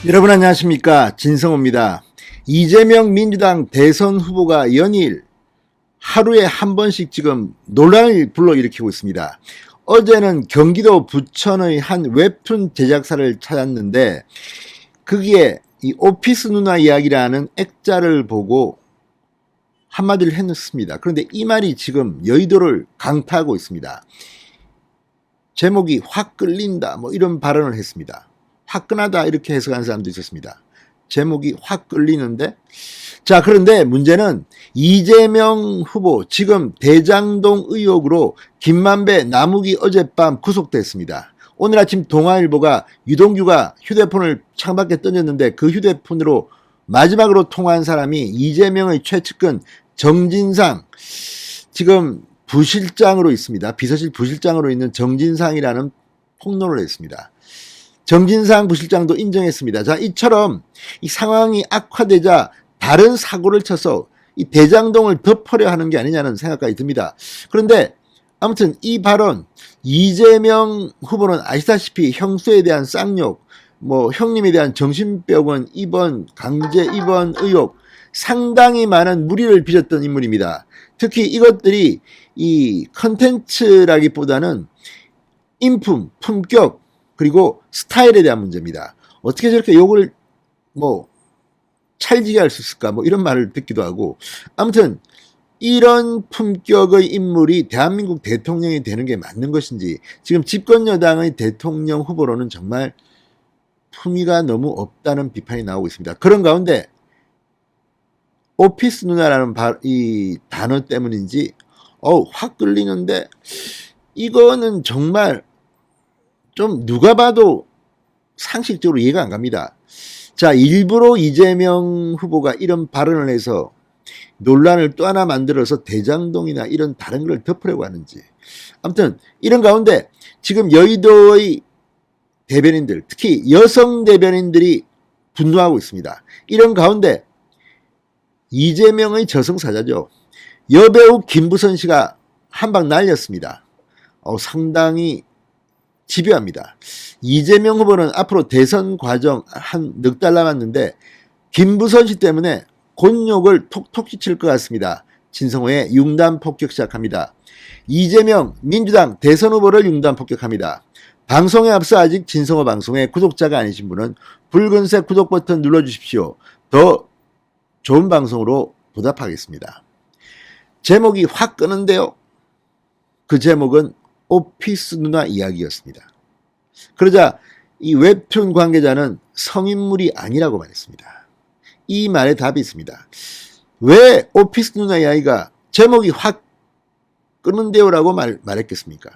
여러분 안녕하십니까, 진성호입니다. 이재명 민주당 대선 후보가 연일 하루에 한 번씩 지금 논란을 불러일으키고 있습니다. 어제는 경기도 부천의 한 웹툰 제작사를 찾았는데 거기에 이 오피스 누나 이야기라는 액자를 보고 한마디를 해놓습니다. 그런데 이 말이 지금 여의도를 강타하고 있습니다. 제목이 확 끌린다 뭐 이런 발언을 했습니다. 화끈하다 이렇게 해석하는 사람도 있었습니다. 제목이 확 끌리는데, 자, 그런데 문제는 이재명 후보 지금 대장동 의혹으로 김만배, 남욱이 어젯밤 구속됐습니다. 오늘 아침 동아일보가 유동규가 휴대폰을 창밖에 던졌는데 그 휴대폰으로 마지막으로 통화한 사람이 이재명의 최측근 정진상, 지금 부실장으로 있습니다. 비서실 부실장으로 있는 정진상이라는 폭로를 했습니다. 정진상 부실장도 인정했습니다. 자, 이처럼 이 상황이 악화되자 다른 사고를 쳐서 이 대장동을 덮으려 하는 게 아니냐는 생각까지 듭니다. 그런데 아무튼 이 발언, 이재명 후보는 아시다시피 형수에 대한 쌍욕, 뭐 형님에 대한 정신병원 입원, 강제 입원 의혹, 상당히 많은 무리를 빚었던 인물입니다. 특히 이것들이 이 컨텐츠라기보다는 인품, 품격, 그리고 스타일에 대한 문제입니다. 어떻게 저렇게 욕을 뭐 찰지게 할 수 있을까 뭐 이런 말을 듣기도 하고, 아무튼 이런 품격의 인물이 대한민국 대통령이 되는 게 맞는 것인지, 지금 집권 여당의 대통령 후보로는 정말 품위가 너무 없다는 비판이 나오고 있습니다. 그런 가운데 오피스 누나라는 이 단어 때문인지 확 끌리는데, 이거는 정말 좀 누가 봐도 상식적으로 이해가 안 갑니다. 자, 일부러 이재명 후보가 이런 발언을 해서 논란을 또 하나 만들어서 대장동이나 이런 다른 걸 덮으려고 하는지, 아무튼 이런 가운데 지금 여의도의 대변인들, 특히 여성 대변인들이 분노하고 있습니다. 이런 가운데 이재명의 저승사자죠, 여배우 김부선 씨가 한 방 날렸습니다. 상당히 집요합니다. 이재명 후보는 앞으로 대선 과정 한 넉 달 남았는데 김부선 씨 때문에 곤욕을 톡톡 칠 것 같습니다. 진성호의 융단 폭격 시작합니다. 이재명 민주당 대선 후보를 융단 폭격합니다. 방송에 앞서 아직 진성호 방송의 구독자가 아니신 분은 붉은색 구독 버튼 눌러주십시오. 더 좋은 방송으로 보답하겠습니다. 제목이 확 끄는데요. 그 제목은 오피스 누나 이야기였습니다. 그러자 이 웹툰 관계자는 성인물이 아니라고 말했습니다. 이 말에 답이 있습니다. 왜 오피스 누나 이야기가 제목이 확 끄는데요라고 말했겠습니까?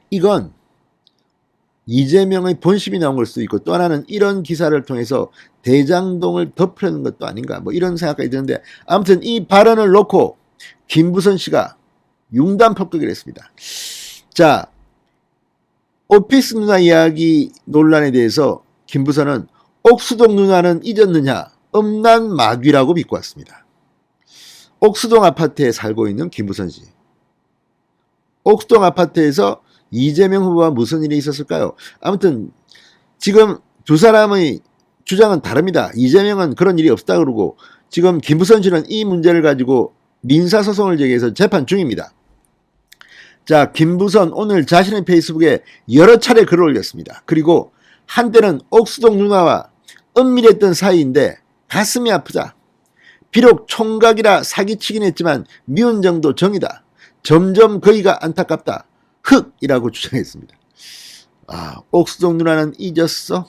이건 이재명의 본심이 나온 걸 수도 있고, 또 하나는 이런 기사를 통해서 대장동을 덮으려는 것도 아닌가 뭐 이런 생각까지 드는데, 아무튼 이 발언을 놓고 김부선 씨가 융단 폭격을 했습니다. 자, 오피스 누나 이야기 논란에 대해서 김부선은 옥수동 누나는 잊었느냐, 음란마귀라고 믿고 왔습니다. 옥수동 아파트에 살고 있는 김부선 씨. 옥수동 아파트에서 이재명 후보와 무슨 일이 있었을까요? 아무튼 지금 두 사람의 주장은 다릅니다. 이재명은 그런 일이 없다 그러고, 지금 김부선 씨는 이 문제를 가지고 민사소송을 제기해서 재판 중입니다. 자, 김부선 오늘 자신의 페이스북에 여러 차례 글을 올렸습니다. 그리고 한때는 옥수동 누나와 은밀했던 사이인데 가슴이 아프다. 비록 총각이라 사기치긴 했지만 미운 정도 정이다. 점점 거기가 안타깝다. 흑이라고 주장했습니다. 옥수동 누나는 잊었어?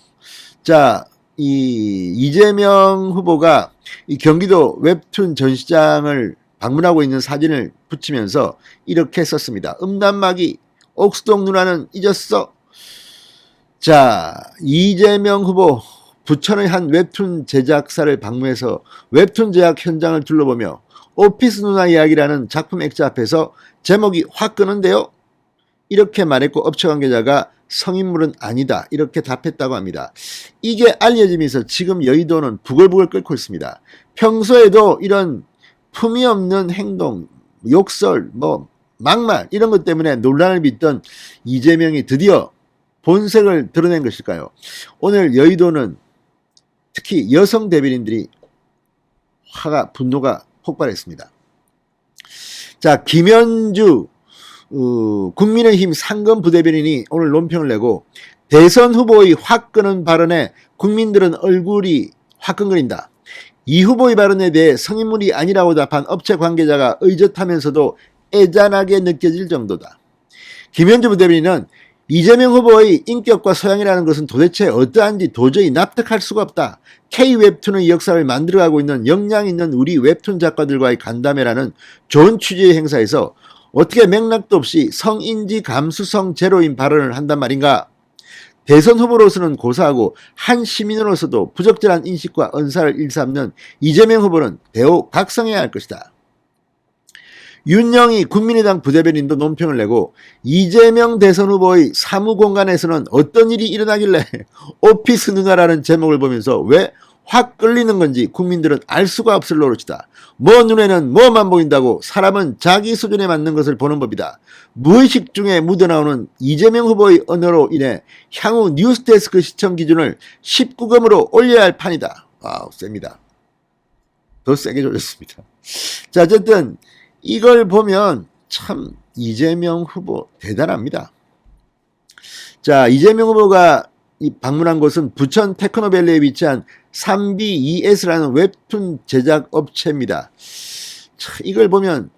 자, 이재명 후보가 이 경기도 웹툰 전시장을 방문하고 있는 사진을 붙이면서 이렇게 썼습니다. 음란마귀, 옥수동 누나는 잊었어? 자, 이재명 후보 부천의 한 웹툰 제작사를 방문해서 웹툰 제작 현장을 둘러보며 오피스 누나 이야기라는 작품 액자 앞에서 제목이 확 끄는데요, 이렇게 말했고, 업체 관계자가 성인물은 아니다 이렇게 답했다고 합니다. 이게 알려지면서 지금 여의도는 부글부글 끓고 있습니다. 평소에도 이런 품위 없는 행동, 욕설, 뭐 막말 이런 것 때문에 논란을 빚던 이재명이 드디어 본색을 드러낸 것일까요? 오늘 여의도는 특히 여성 대변인들이 분노가 폭발했습니다. 자, 김현주 국민의힘 상근 부대변인이 오늘 논평을 내고 대선 후보의 화끈한 발언에 국민들은 얼굴이 화끈거린다. 이 후보의 발언에 대해 성인물이 아니라고 답한 업체 관계자가 의젓하면서도 애잔하게 느껴질 정도다. 김현주 부대변인은 이재명 후보의 인격과 소양이라는 것은 도대체 어떠한지 도저히 납득할 수가 없다. K-웹툰의 역사를 만들어가고 있는 역량 있는 우리 웹툰 작가들과의 간담회라는 좋은 취지의 행사에서 어떻게 맥락도 없이 성인지 감수성 제로인 발언을 한단 말인가? 대선 후보로서는 고사하고 한 시민으로서도 부적절한 인식과 언사를 일삼는 이재명 후보는 대우 각성해야 할 것이다. 윤영희 국민의당 부대변인도 논평을 내고 이재명 대선 후보의 사무공간에서는 어떤 일이 일어나길래 오피스 누나라는 제목을 보면서 왜 확 끌리는 건지 국민들은 알 수가 없을 노릇이다. 뭐 눈에는 뭐만 보인다고 사람은 자기 수준에 맞는 것을 보는 법이다. 무의식 중에 묻어나오는 이재명 후보의 언어로 인해 향후 뉴스데스크 시청 기준을 19금으로 올려야 할 판이다. 와우, 셉니다. 더 세게 조졌습니다. 자, 어쨌든 이걸 보면 참 이재명 후보 대단합니다. 자, 이재명 후보가 방문한 곳은 부천 테크노밸리에 위치한 3B2S라는 웹툰 제작 업체입니다. 자, 이걸 보면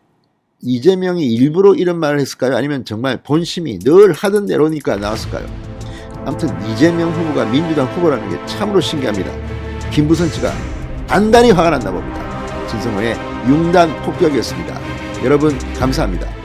이재명이 일부러 이런 말을 했을까요? 아니면 정말 본심이 늘 하던 대로니까 나왔을까요? 아무튼 이재명 후보가 민주당 후보라는 게 참으로 신기합니다. 김부선 씨가 단단히 화가 났나 봅니다. 진성호의 융단 폭격이었습니다. 여러분 감사합니다.